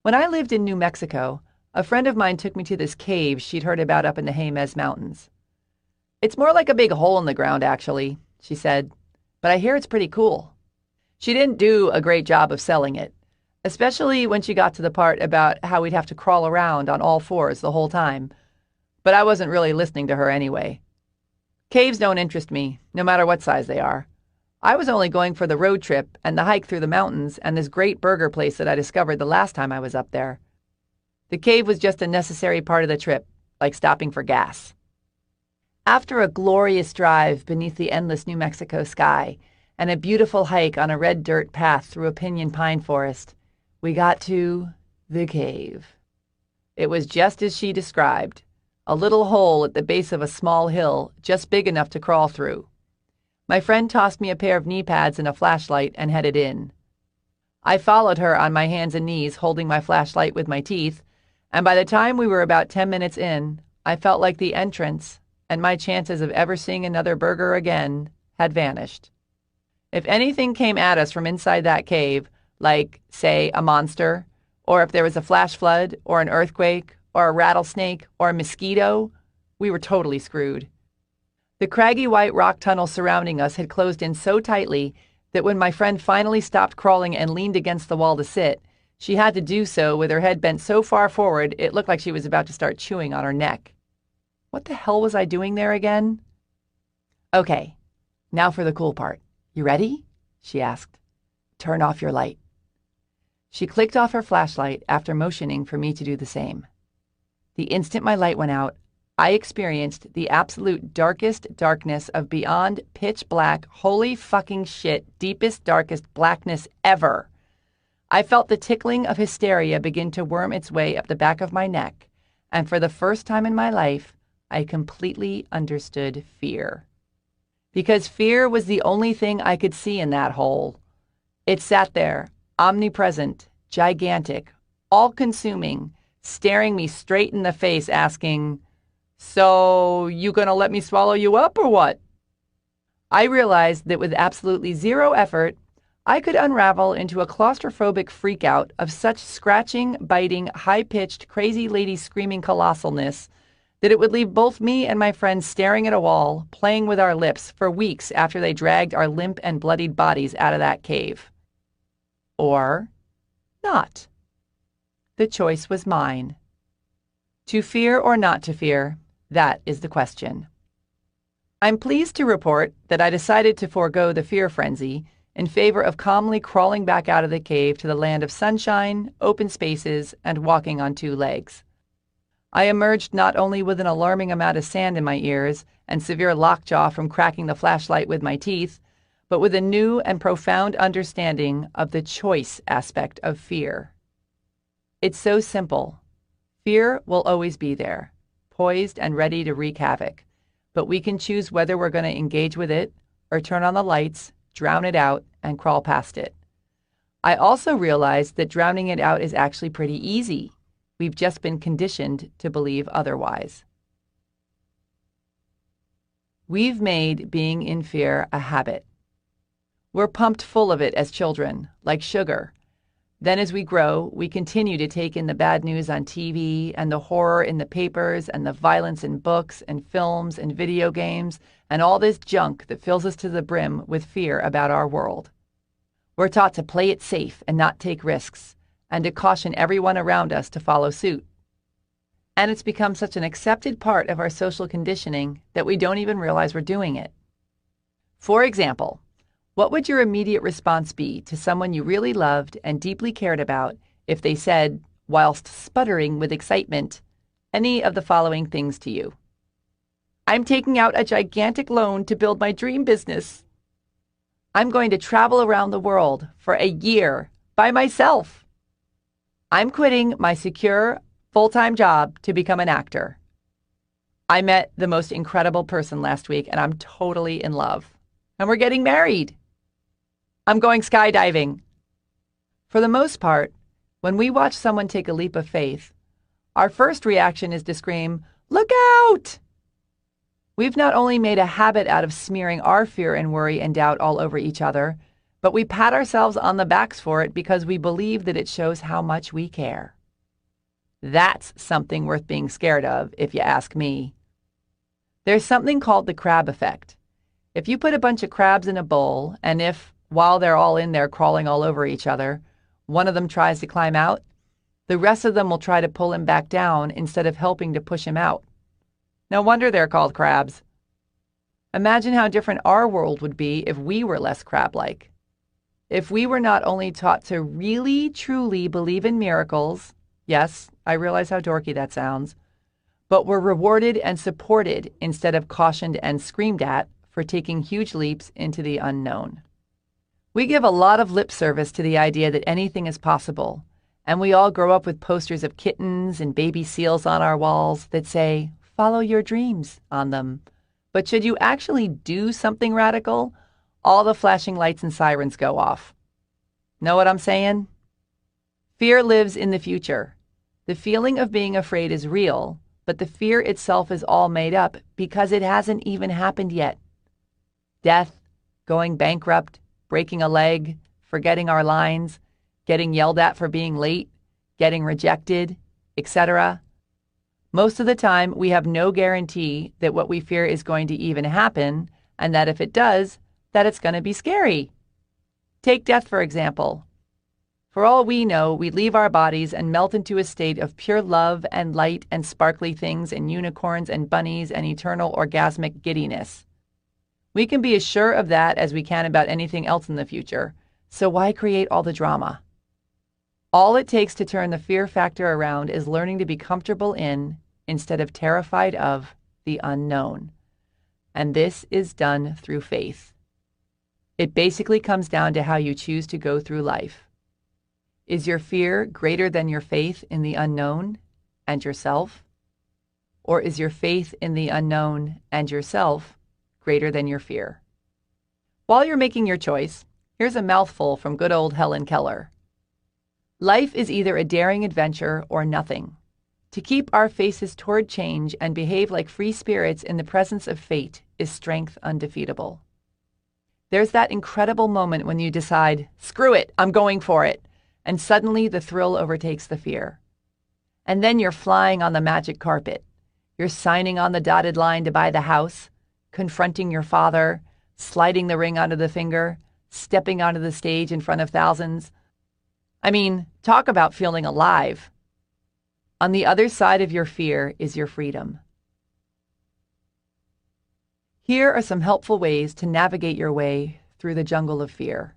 When I lived in New Mexico, a friend of mine took me to this cave she'd heard about up in the Jemez Mountains. It's more like a big hole in the ground, actually, she said, but I hear it's pretty cool. She didn't do a great job of selling it, especially when she got to the part about how we'd have to crawl around on all fours the whole time, but I wasn't really listening to her anyway. Caves don't interest me, no matter what size they are. I was only going for the road trip and the hike through the mountains and this great burger place that I discovered the last time I was up there. The cave was just a necessary part of the trip, like stopping for gas. After a glorious drive beneath the endless New Mexico sky and a beautiful hike on a red dirt path through a pinyon pine forest, we got to the cave. It was just as she described, a little hole at the base of a small hill just big enough to crawl through. My friend tossed me a pair of knee pads and a flashlight and headed in. I followed her on my hands and knees, holding my flashlight with my teeth, and by the time we were about 10 minutes in, I felt like the entrance and my chances of ever seeing another burger again had vanished. If anything came at us from inside that cave, like, say, a monster, or if there was a flash flood, or an earthquake, or a rattlesnake, or a mosquito, we were totally screwed. The craggy white rock tunnel surrounding us had closed in so tightly that when my friend finally stopped crawling and leaned against the wall to sit, she had to do so with her head bent so far forward it looked like she was about to start chewing on her neck. What the hell was I doing there again? Okay, now for the cool part. You ready? She asked. Turn off your light. She clicked off her flashlight after motioning for me to do the same. The instant my light went out, I experienced the absolute darkest darkness of beyond pitch black, holy fucking shit, deepest, darkest blackness ever. I felt the tickling of hysteria begin to worm its way up the back of my neck, and for the first time in my life, I completely understood fear. Because fear was the only thing I could see in that hole. It sat there, omnipresent, gigantic, all-consuming, staring me straight in the face, asking, "So, you gonna let me swallow you up or what?" I realized that with absolutely zero effort, I could unravel into a claustrophobic freakout of such scratching, biting, high-pitched, crazy lady screaming colossalness that it would leave both me and my friends staring at a wall, playing with our lips for weeks after they dragged our limp and bloodied bodies out of that cave. Or not. The choice was mine. To fear or not to fear, that is the question. I'm pleased to report that I decided to forego the fear frenzy in favor of calmly crawling back out of the cave to the land of sunshine, open spaces, and walking on two legs. I emerged not only with an alarming amount of sand in my ears and severe lockjaw from cracking the flashlight with my teeth, but with a new and profound understanding of the choice aspect of fear. It's so simple. Fear will always be there, poised and ready to wreak havoc, but we can choose whether we're going to engage with it or turn on the lights, drown it out, and crawl past it. I also realized that drowning it out is actually pretty easy. We've just been conditioned to believe otherwise. We've made being in fear a habit. We're pumped full of it as children, like sugar. Then as we grow, we continue to take in the bad news on TV and the horror in the papers and the violence in books and films and video games and all this junk that fills us to the brim with fear about our world. We're taught to play it safe and not take risks, and to caution everyone around us to follow suit. And it's become such an accepted part of our social conditioning that we don't even realize we're doing it. For example, what would your immediate response be to someone you really loved and deeply cared about if they said, whilst sputtering with excitement, any of the following things to you? I'm taking out a gigantic loan to build my dream business. I'm going to travel around the world for a year by myself. I'm quitting my secure, full-time job to become an actor. I met the most incredible person last week, and I'm totally in love. And we're getting married. I'm going skydiving. For the most part, when we watch someone take a leap of faith, our first reaction is to scream, "Look out!" We've not only made a habit out of smearing our fear and worry and doubt all over each other, But we pat ourselves on the backs for it because we believe that it shows how much we care. That's something worth being scared of, if you ask me. There's something called the crab effect. If you put a bunch of crabs in a bowl, and if, while they're all in there crawling all over each other, one of them tries to climb out, the rest of them will try to pull him back down instead of helping to push him out. No wonder they're called crabs. Imagine how different our world would be if we were less crab-like. If we were not only taught to really, truly believe in miracles, yes, I realize how dorky that sounds, but were rewarded and supported instead of cautioned and screamed at for taking huge leaps into the unknown. We give a lot of lip service to the idea that anything is possible, and we all grow up with posters of kittens and baby seals on our walls that say, "Follow your dreams," on them. But should you actually do something radical, all the flashing lights and sirens go off. Know what I'm saying? Fear lives in the future. The feeling of being afraid is real, but the fear itself is all made up because it hasn't even happened yet. Death, going bankrupt, breaking a leg, forgetting our lines, getting yelled at for being late, getting rejected, etc. Most of the time, we have no guarantee that what we fear is going to even happen, and that if it does, that it's going to be scary. Take death, for example. For all we know, we leave our bodies and melt into a state of pure love and light and sparkly things and unicorns and bunnies and eternal orgasmic giddiness. We can be as sure of that as we can about anything else in the future, so why create all the drama? All it takes to turn the fear factor around is learning to be comfortable in, instead of terrified of, the unknown. And this is done through faith. It basically comes down to how you choose to go through life. Is your fear greater than your faith in the unknown and yourself? Or is your faith in the unknown and yourself greater than your fear? While you're making your choice, here's a mouthful from good old Helen Keller. Life is either a daring adventure or nothing. To keep our faces toward change and behave like free spirits in the presence of fate is strength undefeatable. There's that incredible moment when you decide, screw it, I'm going for it, and suddenly the thrill overtakes the fear. And then you're flying on the magic carpet. You're signing on the dotted line to buy the house, confronting your father, sliding the ring onto the finger, stepping onto the stage in front of thousands. I mean, talk about feeling alive. On the other side of your fear is your freedom. Here are some helpful ways to navigate your way through the jungle of fear.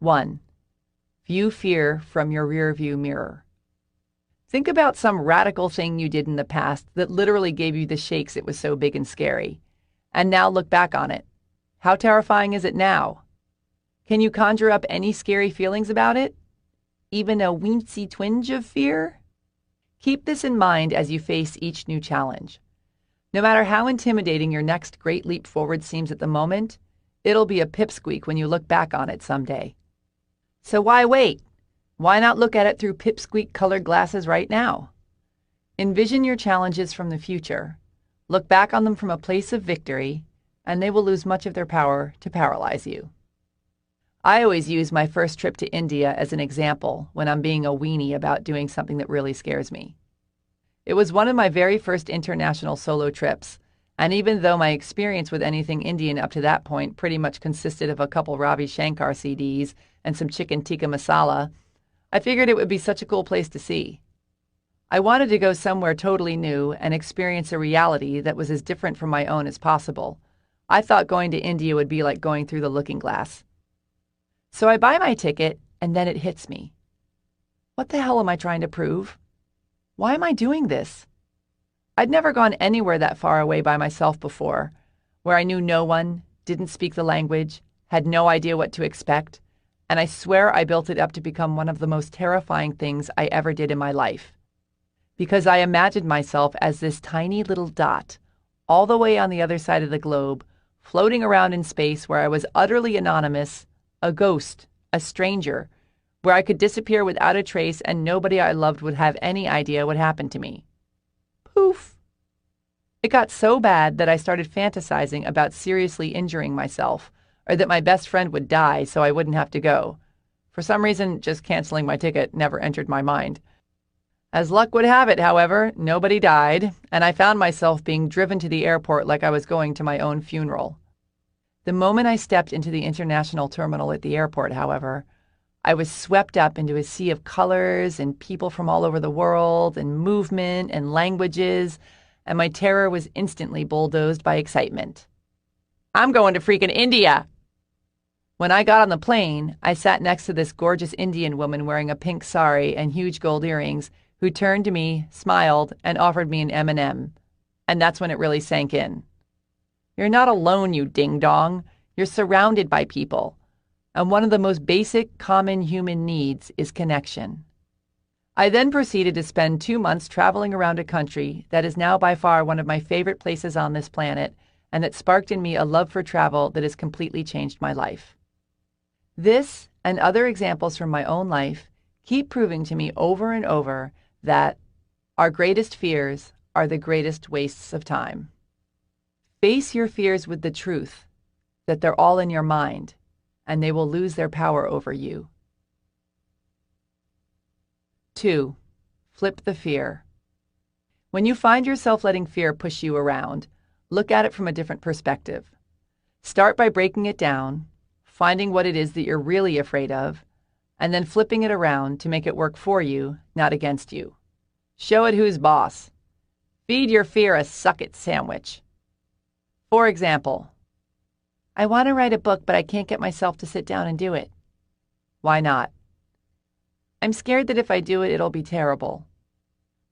1. View fear from your rearview mirror. Think about some radical thing you did in the past that literally gave you the shakes. It was so big and scary. And now look back on it. How terrifying is it now? Can you conjure up any scary feelings about it? Even a weensy twinge of fear? Keep this in mind as you face each new challenge. No matter how intimidating your next great leap forward seems at the moment, it'll be a pipsqueak when you look back on it someday. So why wait? Why not look at it through pipsqueak-colored glasses right now? Envision your challenges from the future. Look back on them from a place of victory, and they will lose much of their power to paralyze you. I always use my first trip to India as an example when I'm being a weenie about doing something that really scares me. It was one of my very first international solo trips, and even though my experience with anything Indian up to that point pretty much consisted of a couple Ravi Shankar CDs and some chicken tikka masala, I figured it would be such a cool place to see. I wanted to go somewhere totally new and experience a reality that was as different from my own as possible. I thought going to India would be like going through the looking glass. So I buy my ticket, and then it hits me. What the hell am I trying to prove? Why am I doing this? I'd never gone anywhere that far away by myself before, where I knew no one, didn't speak the language, had no idea what to expect, and I swear I built it up to become one of the most terrifying things I ever did in my life. Because I imagined myself as this tiny little dot, all the way on the other side of the globe, floating around in space where I was utterly anonymous, a ghost, a stranger, where I could disappear without a trace and nobody I loved would have any idea what happened to me. Poof! It got so bad that I started fantasizing about seriously injuring myself, or that my best friend would die so I wouldn't have to go. For some reason, just canceling my ticket never entered my mind. As luck would have it, however, nobody died, and I found myself being driven to the airport like I was going to my own funeral. The moment I stepped into the international terminal at the airport, however, I was swept up into a sea of colors and people from all over the world and movement and languages, and my terror was instantly bulldozed by excitement. I'm going to freaking India! When I got on the plane, I sat next to this gorgeous Indian woman wearing a pink sari and huge gold earrings who turned to me, smiled, and offered me an M&M. And that's when it really sank in. You're not alone, you ding-dong. You're surrounded by people. And one of the most basic, common human needs is connection. I then proceeded to spend 2 months traveling around a country that is now by far one of my favorite places on this planet, and that sparked in me a love for travel that has completely changed my life. This and other examples from my own life keep proving to me over and over that our greatest fears are the greatest wastes of time. Face your fears with the truth that they're all in your mind, and they will lose their power over you. 2. Flip the fear. When you find yourself letting fear push you around, look at it from a different perspective. Start by breaking it down, finding what it is that you're really afraid of, and then flipping it around to make it work for you, not against you. Show it who's boss. Feed your fear a suck-it sandwich. For example, I want to write a book, but I can't get myself to sit down and do it. Why not? I'm scared that if I do it, it'll be terrible.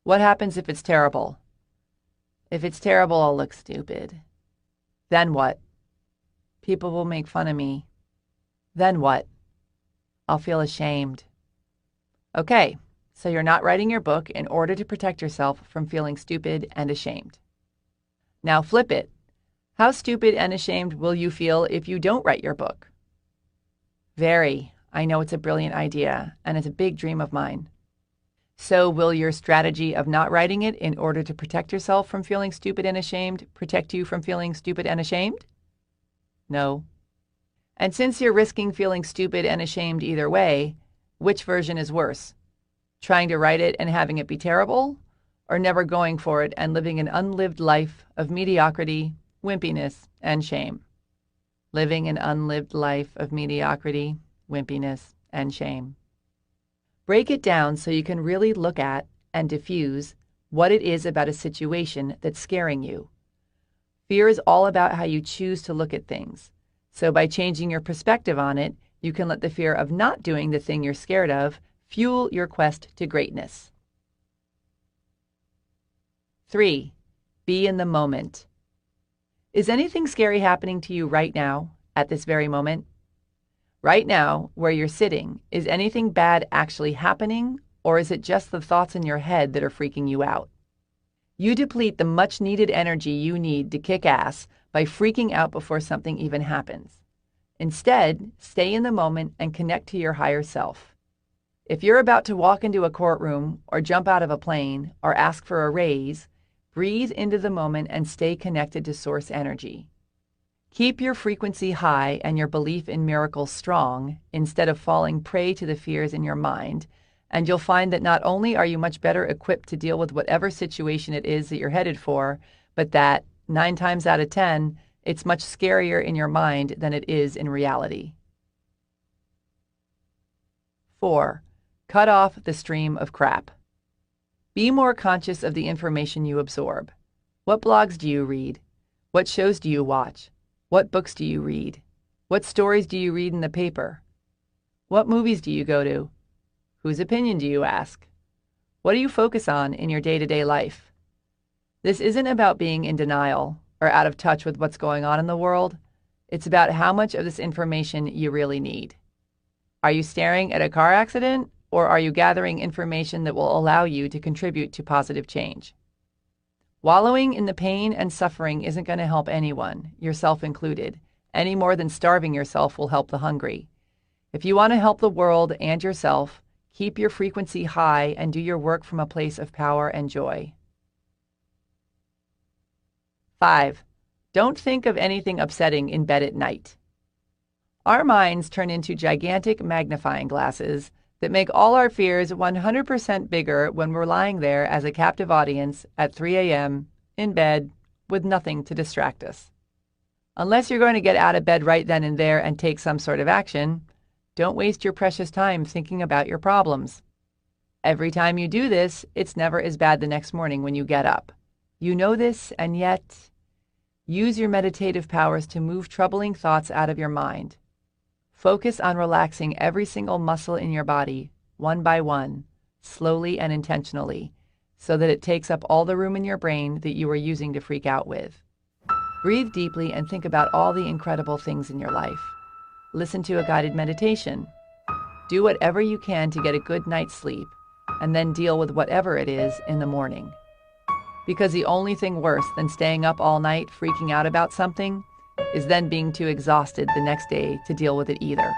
What happens if it's terrible? If it's terrible, I'll look stupid. Then what? People will make fun of me. Then what? I'll feel ashamed. Okay, so you're not writing your book in order to protect yourself from feeling stupid and ashamed. Now flip it. How stupid and ashamed will you feel if you don't write your book? Very. I know it's a brilliant idea, and it's a big dream of mine. So will your strategy of not writing it in order to protect yourself from feeling stupid and ashamed protect you from feeling stupid and ashamed? No. And since you're risking feeling stupid and ashamed either way, which version is worse? Trying to write it and having it be terrible, or never going for it and living an unlived life of mediocrity, wimpiness, and shame? Living an unlived life of mediocrity, wimpiness, and shame. Break it down so you can really look at and diffuse what it is about a situation that's scaring you. Fear is all about how you choose to look at things. So by changing your perspective on it, you can let the fear of not doing the thing you're scared of fuel your quest to greatness. 3. Be in the moment. Is anything scary happening to you right now, at this very moment? Right now, where you're sitting, is anything bad actually happening, or is it just the thoughts in your head that are freaking you out? You deplete the much-needed energy you need to kick ass by freaking out before something even happens. Instead, stay in the moment and connect to your higher self. If you're about to walk into a courtroom or jump out of a plane or ask for a raise, breathe into the moment and stay connected to source energy. Keep your frequency high and your belief in miracles strong instead of falling prey to the fears in your mind, and you'll find that not only are you much better equipped to deal with whatever situation it is that you're headed for, but that 9 times out of 10, it's much scarier in your mind than it is in reality. 4. Cut off the stream of crap. Be more conscious of the information you absorb. What blogs do you read? What shows do you watch? What books do you read? What stories do you read in the paper? What movies do you go to? Whose opinion do you ask? What do you focus on in your day-to-day life? This isn't about being in denial or out of touch with what's going on in the world. It's about how much of this information you really need. Are you staring at a car accident, or are you gathering information that will allow you to contribute to positive change? Wallowing in the pain and suffering isn't going to help anyone, yourself included, any more than starving yourself will help the hungry. If you want to help the world and yourself, keep your frequency high and do your work from a place of power and joy. 5. Don't think of anything upsetting in bed at night. Our minds turn into gigantic magnifying glasses that make all our fears 100% bigger when we're lying there as a captive audience at 3 a.m. in bed with nothing to distract us. Unless you're going to get out of bed right then and there and take some sort of action, don't waste your precious time thinking about your problems. Every time you do this, it's never as bad the next morning when you get up. You know this, and yet, use your meditative powers to move troubling thoughts out of your mind. Focus on relaxing every single muscle in your body, one by one, slowly and intentionally, so that it takes up all the room in your brain that you are using to freak out with. Breathe deeply and think about all the incredible things in your life. Listen to a guided meditation. Do whatever you can to get a good night's sleep, and then deal with whatever it is in the morning. Because the only thing worse than staying up all night freaking out about something is then being too exhausted the next day to deal with it either.